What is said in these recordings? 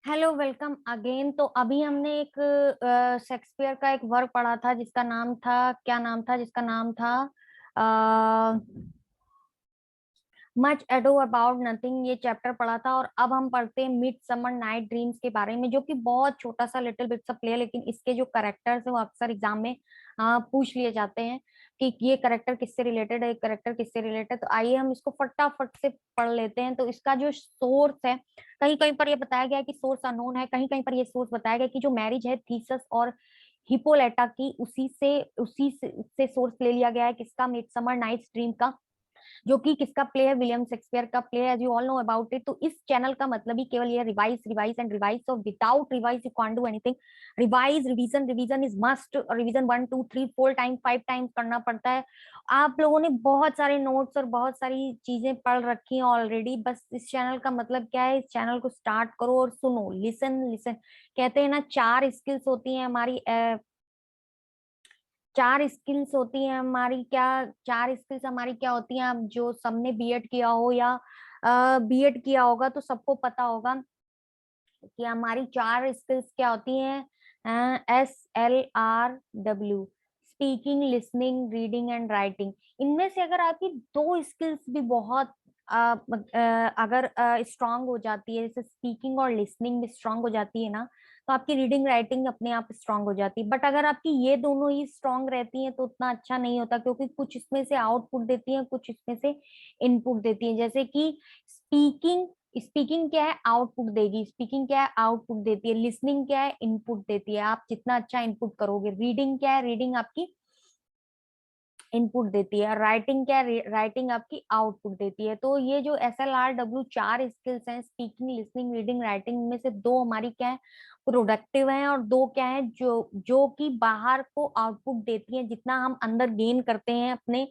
Hello, welcome again. तो अभी हमने एक शेक्सपियर का एक वर्क पढ़ा था जिसका नाम था, क्या नाम था जिसका नाम था मच एडो अबाउट नथिंग। ये चैप्टर पढ़ा था और अब हम पढ़ते हैं मिड समर नाइट ड्रीम्स के बारे में, जो कि बहुत छोटा सा लिटिल बिट सा प्ले है, लेकिन इसके जो करेक्टर्स है वो अक्सर एग्जाम में पूछ लिए जाते हैं कि ये करेक्टर किससे रिलेटेड है, करेक्टर किससे रिलेटेड। तो आइए हम इसको फटाफट से पढ़ लेते हैं। तो इसका जो सोर्स है, कहीं कहीं पर ये बताया गया है कि सोर्स अननोन है, कहीं कहीं पर ये सोर्स बताया गया है कि जो मैरिज है थीसस और हिपोलेटा की, उसी से सोर्स ले लिया गया है किसका, मिड समर नाइट्स ड्रीम का, जो कि किसका प्ले है, विलियम शेक्सपियर का प्ले है, as you all know about it. तो इस चैनल का मतलब ही केवल ये revise revise and revise. So without revise you can't do anything. Revise revision revision is must. Revision 1 2 3 4 time 5 times करना पड़ता है। आप लोगों ने बहुत सारे नोट्स और बहुत सारी चीजें पढ़ रखी हैं ऑलरेडी। बस इस चैनल का मतलब क्या है, इस चैनल को स्टार्ट करो और सुनो, लिसन लिसन। कहते हैं ना, चार स्किल्स होती हैं हमारी, चार स्किल्स होती हैं हमारी, क्या चार स्किल्स हमारी क्या होती हैं? अब जो सबने बीएड किया हो या बीएड किया होगा तो सबको पता होगा कि हमारी चार स्किल्स क्या होती हैं। SLRW, speaking, listening, reading and writing. इनमें से अगर आपकी दो स्किल्स भी बहुत अगर स्ट्रांग हो जाती है, जैसे स्पीकिंग और लिसनिंग भी स्ट्रांग हो जाती है ना, तो आपकी रीडिंग राइटिंग अपने आप स्ट्रांग हो जाती है। बट अगर आपकी ये दोनों ही स्ट्रांग रहती हैं तो उतना अच्छा नहीं होता, क्योंकि कुछ इसमें से आउटपुट देती हैं, कुछ इसमें से इनपुट देती हैं। जैसे कि स्पीकिंग, स्पीकिंग क्या है, आउटपुट देगी। स्पीकिंग क्या है, आउटपुट देती है। लिसनिंग क्या है, इनपुट देती है। आप जितना अच्छा इनपुट करोगे। रीडिंग क्या है, रीडिंग आपकी इनपुट देती है। राइटिंग क्या है, राइटिंग आपकी आउटपुट देती है। तो ये जो SLRW चार स्किल्स हैं, स्पीकिंग, लिसनिंग, रीडिंग, राइटिंग, में से दो हमारी क्या है, प्रोडक्टिव हैं, और दो क्या है, जो जो कि बाहर को आउटपुट देती हैं। जितना हम अंदर गेन करते हैं अपने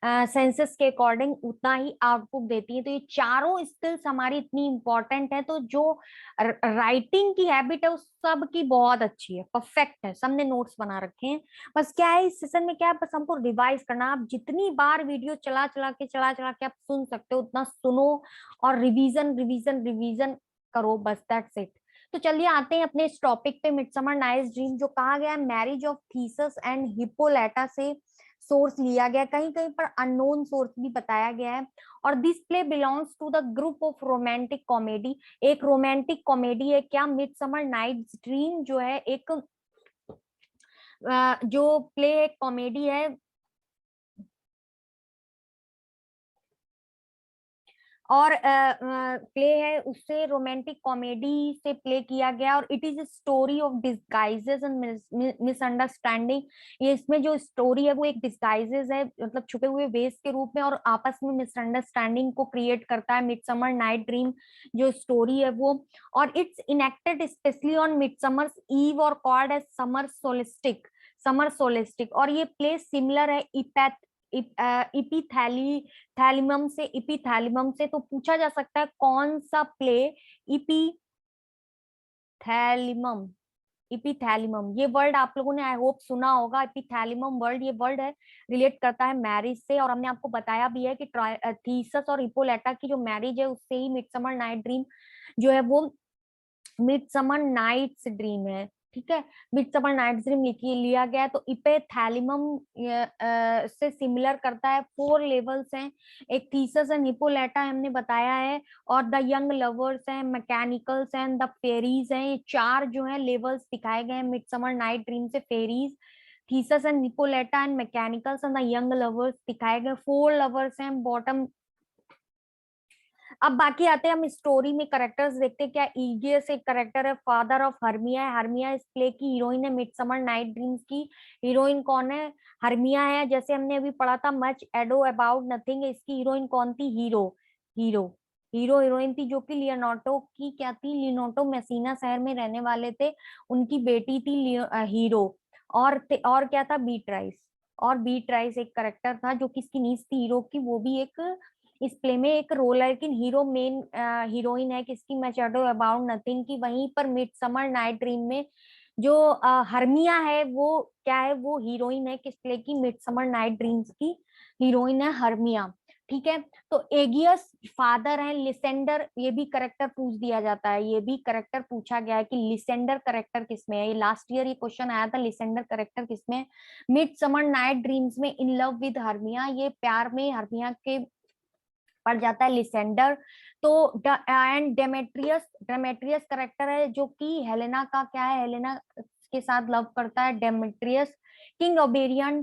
सेंसेस के अकॉर्डिंग, उतना ही आउटपुट देती है। तो ये चारों स्किल्स हमारी इतनी इंपॉर्टेंट है। तो जो राइटिंग की हैबिट है उस सब की बहुत अच्छी है, परफेक्ट है। सबने नोट्स बना रखे हैं। बस क्या है, इस सेशन में क्या है, बस हमको रिवाइज करना। आप जितनी बार वीडियो चला चला के आप सुन सकते हो, उतना सुनो और रिवीजन रिवीजन रिवीजन करो, बस दैट्स इट। तो चलिए आते हैं अपने इस टॉपिक पे, मिडसमर नाइट्स ड्रीम। जो कहा गया है, मैरिज ऑफ थीसस एंड हिप्पोलेटा से सोर्स लिया गया, कहीं कहीं पर अननोन सोर्स भी बताया गया है। और this play belongs to the group of romantic comedy. एक रोमांटिक कॉमेडी है क्या, मिडसमर नाइट्स ड्रीम जो है एक जो प्ले एक कॉमेडी है, और प्ले है उससे रोमांटिक कॉमेडी से प्ले किया गया। और it is a story of disguises and misunderstanding. ये इसमें जो स्टोरी है वो एक डिस्गाइजेस है, मतलब छुपे हुए वेश के रूप में, और आपस में मिसअंडरस्टैंडिंग को क्रिएट करता है मिडसमर नाइट ड्रीम जो स्टोरी है वो। और it's enacted specially on midsummer's eve और कॉल्ड एज समर सोलिस्टिक। और ये प्ले सिमिलर है इपीथैली इपीथैलिमम से। तो पूछा जा सकता है कौन सा प्ले इपीथैलिमम, इपीथैलिमम ये वर्ड आप लोगों ने आई होप सुना होगा। इपीथैलिमम वर्ड, ये वर्ड है, रिलेट करता है मैरिज से। और हमने आपको बताया भी है कि थीसस और हिप्पोलेटा की जो मैरिज है उससे ही मिडसमर नाइट ड्रीम जो है वो मिडसमर नाइट्स ड्रीम है। ठीक है, मिडसमर नाइट्स ड्रीम लिया गया है। तो इपेथैलिमम से सिमिलर करता है। 4 लेवल्स हैं, एक थीसस एंड हिप्पोलेटा हमने बताया है, और द यंग लवर्स हैं, मैकेनिकल्स एंड द फेरीज हैं। ये चार जो है लेवल्स दिखाए गए हैं मिडसमर नाइट ड्रीम से। Fairies, Theseus and Hippolyta and mechanicals and the young lovers दिखाए गए। 4 लवर्स हैं बॉटम। अब बाकी आते हैं हम स्टोरी में करेक्टर्स देखते हैं। क्या, ईगियस एक करेक्टर है, फादर ऑफ हर्मिया है। हर्मिया इस प्ले की हीरोइन है, मिडसमर नाइट ड्रीम्स की हीरोइन कौन है, हर्मिया है। जैसे हमने अभी पढ़ा था मच एडो अबाउट नथिंग, इसकी हीरोइन कौन थी, हीरो। हीरो हीरो हीरोइन थी, जो कि लियोनार्डो की क्या थी, लियोनार्डो मेसिना शहर में रहने वाले थे, उनकी बेटी थी हीरो। और क्या था, बीट्राइस। और बीट्राइस एक करेक्टर था जो कि इसकी नीज थी हीरो की, वो भी एक इस प्ले में एक रोल है, लेकिन हीरो मेन हीरोइन है किसकी, मैचडो अबाउट नथिंग की। वहीं पर मिडसमर नाइट ड्रीम में जो हर्मिया है वो क्या है, वो हीरोइन है किस प्ले की, मिडसमर नाइट ड्रीम्स की हीरोइन है हर्मिया। ठीक है। तो एगियस फादर है, लिसेंडर ये भी करेक्टर पूछ दिया जाता है, ये भी करेक्टर पूछा गया है कि लिसेंडर करेक्टर किसमें है। ये लास्ट ईयर ये क्वेश्चन आया था, लिसेंडर करेक्टर किसमें है। मिडसमर नाइट ड्रीम्स में इन लव विद हर्मिया, ये प्यार में हर्मिया के पड़ जाता है लिसेंडर। तो एंड डेमेट्रियस, डेमेट्रियस करेक्टर है जो कि हेलेना का क्या है, हेलेना के साथ लव करता है डेमेट्रियस। किंग ओबेरियन,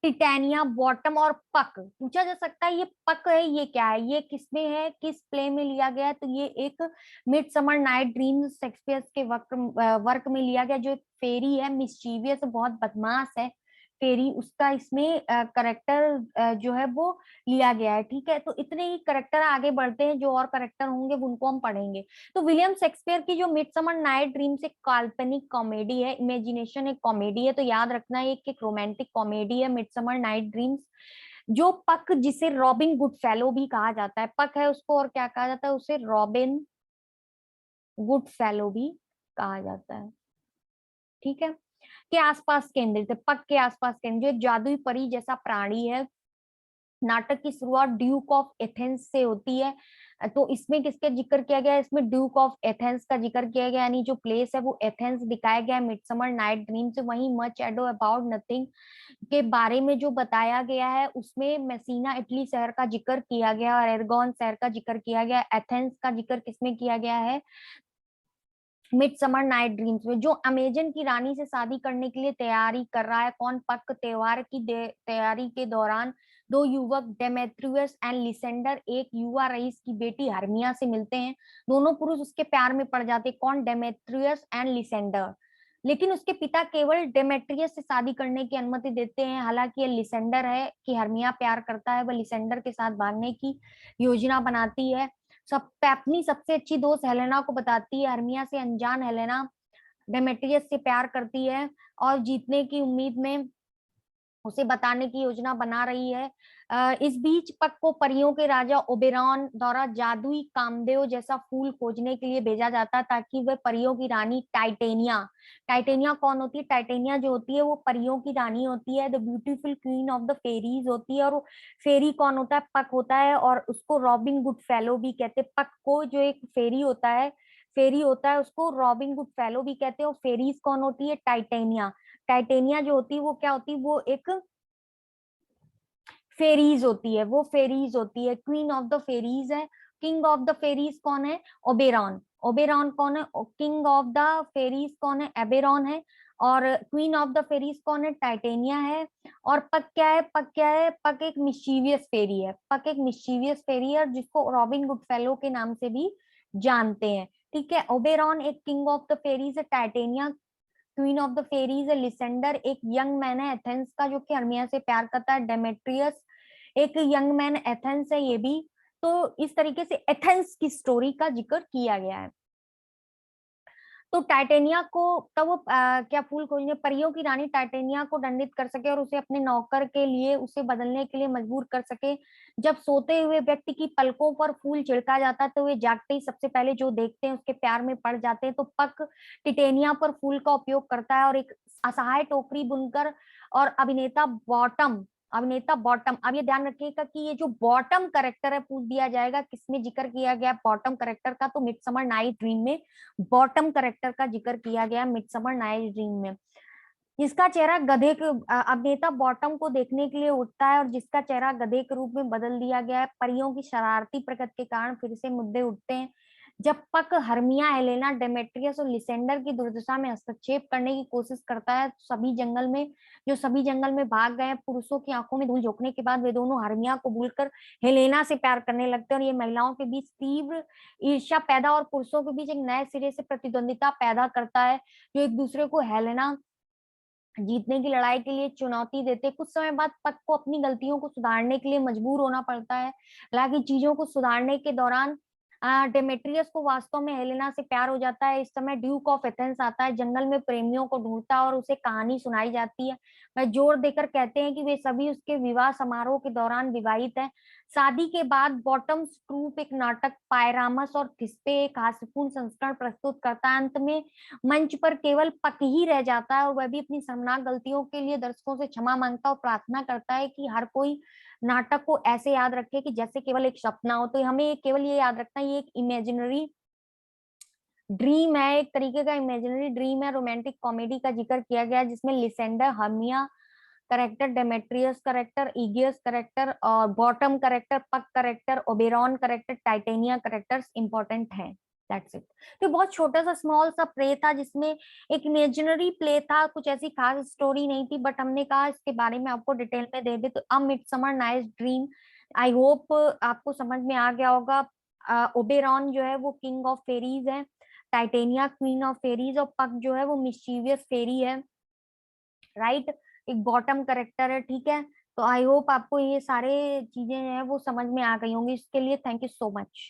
टिटेनिया, बॉटम और पक। पूछा जा सकता है ये पक है ये क्या है, ये किसमें है, किस प्ले में लिया गया है। तो ये एक मिडसमर नाइट ड्रीम शेक्सपियर के वर्क में लिया गया, जो एक फेरी है, मिस्चीवियस, बहुत बदमाश है फेरी, उसका इसमें करेक्टर जो है वो लिया गया है। ठीक है, तो इतने ही करेक्टर आगे बढ़ते हैं, जो और करेक्टर होंगे उनको हम पढ़ेंगे। तो विलियम शेक्सपियर की जो मिडसमर नाइट ड्रीम्स एक काल्पनिक कॉमेडी है, इमेजिनेशन एक कॉमेडी है, तो याद रखना एक रोमांटिक कॉमेडी है मिडसमर नाइट ड्रीम्स। जो पक, जिसे रॉबिन गुडफेलो भी कहा जाता है, पक है उसको और क्या कहा जाता है, उसे रॉबिन गुडफेलो भी कहा जाता है। ठीक है, के आसपास केंद्रित है, पक के आसपास केंद्रित, जो एक जादुई परी जैसा प्राणी है। नाटक की शुरुआत ड्यूक ऑफ एथेंस से होती है। तो इसमें किसका जिक्र किया गया है, इसमें ड्यूक ऑफ एथेंस का जिक्र किया गया, यानी जो प्लेस है वो एथेंस दिखाया गया है मिडसमर नाइट ड्रीम से। वहीं मच एडो अबाउट नथिंग के बारे में जो बताया गया है उसमें मेसीना इटली शहर का जिक्र किया गया और एर्गोन शहर का जिक्र किया गया। एथेंस का जिक्र किसमें किया गया है, मिडसमर नाइट ड्रीम्स में। जो अमेजन की रानी से शादी करने के लिए तैयारी कर रहा है, कौन, पक। त्योहार की तैयारी के दौरान दो युवक डेमेट्रियस एंड लिसेंडर एक युवा रईस की बेटी हर्मिया से मिलते हैं। दोनों पुरुष उसके प्यार में पड़ जाते हैं, कौन, डेमेट्रियस एंड लिसेंडर। लेकिन उसके पिता केवल डेमेट्रियस से शादी करने की अनुमति देते हैं। हालांकि ये लिसेंडर है कि हर्मिया प्यार करता है, वह लिसेंडर के साथ भागने की योजना बनाती है। अपनी सबसे अच्छी दोस्त हेलेना को बताती है। हर्मिया से अनजान हेलेना डेमेट्रियस से प्यार करती है और जीतने की उम्मीद में उसे बताने की योजना बना रही है। इस बीच पक को परियों के राजा ओबेरॉन द्वारा जादुई कामदेव जैसा फूल खोजने के लिए भेजा जाता है, ताकि वह परियों की रानी टाइटेनिया, टाइटेनिया कौन होती है, टाइटेनिया जो होती है वो परियों की रानी होती है, the beautiful queen of the fairies होती है। और फेरी कौन होता है, पक होता है, और उसको रॉबिन गुड फेलो भी कहते हैं। पक को जो एक फेरी होता है, फेरी होता है, उसको रॉबिन गुड फेलो भी कहते हैं। और फेरीज कौन होती है, टाइटेनिया। टाइटेनिया जो होती है वो क्या होती है, वो एक फेरीज होती है, वो फेरीज होती है, क्वीन ऑफ द फेरीज है। किंग ऑफ द फेरीज कौन है, ओबेरॉन। ओबेरॉन कौन है, किंग ऑफ द फेरीज कौन है, एबेरॉन है। और क्वीन ऑफ द फेरीज कौन है, टाइटेनिया है। और पक क्या है, पक क्या है, पक एक मिस्चीवियस फेरी है, पक एक मिस्चीवियस फेरी है, जिसको रॉबिन गुडफेलो के नाम से भी जानते हैं। ठीक है, ओबेरॉन एक किंग ऑफ द फेरीज है, Titania queen of the fairies है, लिसेंडर एक यंग मैन है एथेंस का जो कि हर्मिया से प्यार करता है, डेमेट्रियस एक यंग मैन एथेंस है ये भी। तो इस तरीके से एथेंस की स्टोरी का जिक्र किया गया है। तो टाइटेनिया को तब वो क्या फूल खोजने, परियों की रानी टाइटेनिया को दंडित कर सके और उसे अपने नौकर के लिए उसे बदलने के लिए मजबूर कर सके। जब सोते हुए व्यक्ति की पलकों पर फूल छिड़का जाता है तो वे जागते ही सबसे पहले जो देखते हैं उसके प्यार में पड़ जाते हैं। तो पक टिटेनिया पर फूल का उपयोग करता है और एक असहाय टोकरी बुनकर, और अभिनेता बॉटम, अब ये ध्यान रखिएगा कि ये जो बॉटम करेक्टर है पूछ दिया जाएगा किसमें जिक्र किया गया बॉटम करेक्टर का, तो मिडसमर नाइट ड्रीम में बॉटम करेक्टर का जिक्र किया गया मिडसमर नाइट ड्रीम में। जिसका चेहरा गधे के अभिनेता बॉटम को देखने के लिए उठता है और जिसका चेहरा गधे के रूप में बदल दिया गया है। परियों की शरारती प्रकृति के कारण फिर से मुद्दे उठते हैं। जब पक हर्मिया, हेलेना, डेमेट्रियस और लिसेंडर की दुर्दशा में हस्तक्षेप करने की कोशिश करता है, सभी जंगल में भाग गए पुरुषों की आंखों में धूल झोंकने के बाद वे दोनों हर्मिया को भूलकर हेलेना से प्यार करने लगते हैं। और ये महिलाओं के बीच तीव्र ईर्ष्या पैदा और पुरुषों के बीच एक नए सिरे से प्रतिद्वंदिता पैदा करता है, जो एक दूसरे को हेलेना जीतने की लड़ाई के लिए चुनौती देते। कुछ समय बाद पक को अपनी गलतियों को सुधारने के लिए मजबूर होना पड़ता है। हालांकि चीजों को सुधारने के दौरान डेमेट्रियस को वास्तव में हेलेना से प्यार हो जाता है। इस समय ड्यूक ऑफ एथेंस आता है, जंगल में प्रेमियों को ढूंढता है और उसे कहानी सुनाई जाती है। वह जोर देकर कहते हैं कि वे सभी उसके विवाह समारोह के दौरान विवाहित हैं। शादी के बाद बॉटम्स ट्रूप एक नाटक पायरामस और थिस्पे एक हास्यपूर्ण संस्करण प्रस्तुत करता है। अंत में मंच पर केवल पक ही रह जाता है और वह भी अपनी शर्मनाक गलतियों के लिए दर्शकों से क्षमा मांगता और प्रार्थना करता है कि हर कोई नाटक को ऐसे याद रखें कि जैसे केवल एक सपना हो। तो हमें केवल ये याद रखना है, ये एक इमेजिनरी ड्रीम है, एक तरीके का इमेजिनरी ड्रीम है। रोमांटिक कॉमेडी का जिक्र किया गया है, जिसमें Lysander, Hermia character, Demetrius character, Egeus character और Bottom character, Puck character, Oberon character, Titania characters important हैं। That's it. तो बहुत छोटा सा स्मॉल सा प्ले था, जिसमें एक इमेजिनरी प्ले था, कुछ ऐसी खास स्टोरी नहीं थी, बट हमने कहा इसके बारे में आपको डिटेल में दे दे। तो a midsummer night's dream, I hope आपको समझ में आ गया होगा। ओबेरॉन जो है वो किंग ऑफ फेरीज है, टाइटेनिया क्वीन ऑफ फेरीज, और पक जो है वो मिस्चीवियस फेरी है, राइट। एक बॉटम करेक्टर है, ठीक है। तो आई होप आपको ये सारे चीजें हैं वो समझ में आ गई होंगी। इसके लिए थैंक यू सो मच।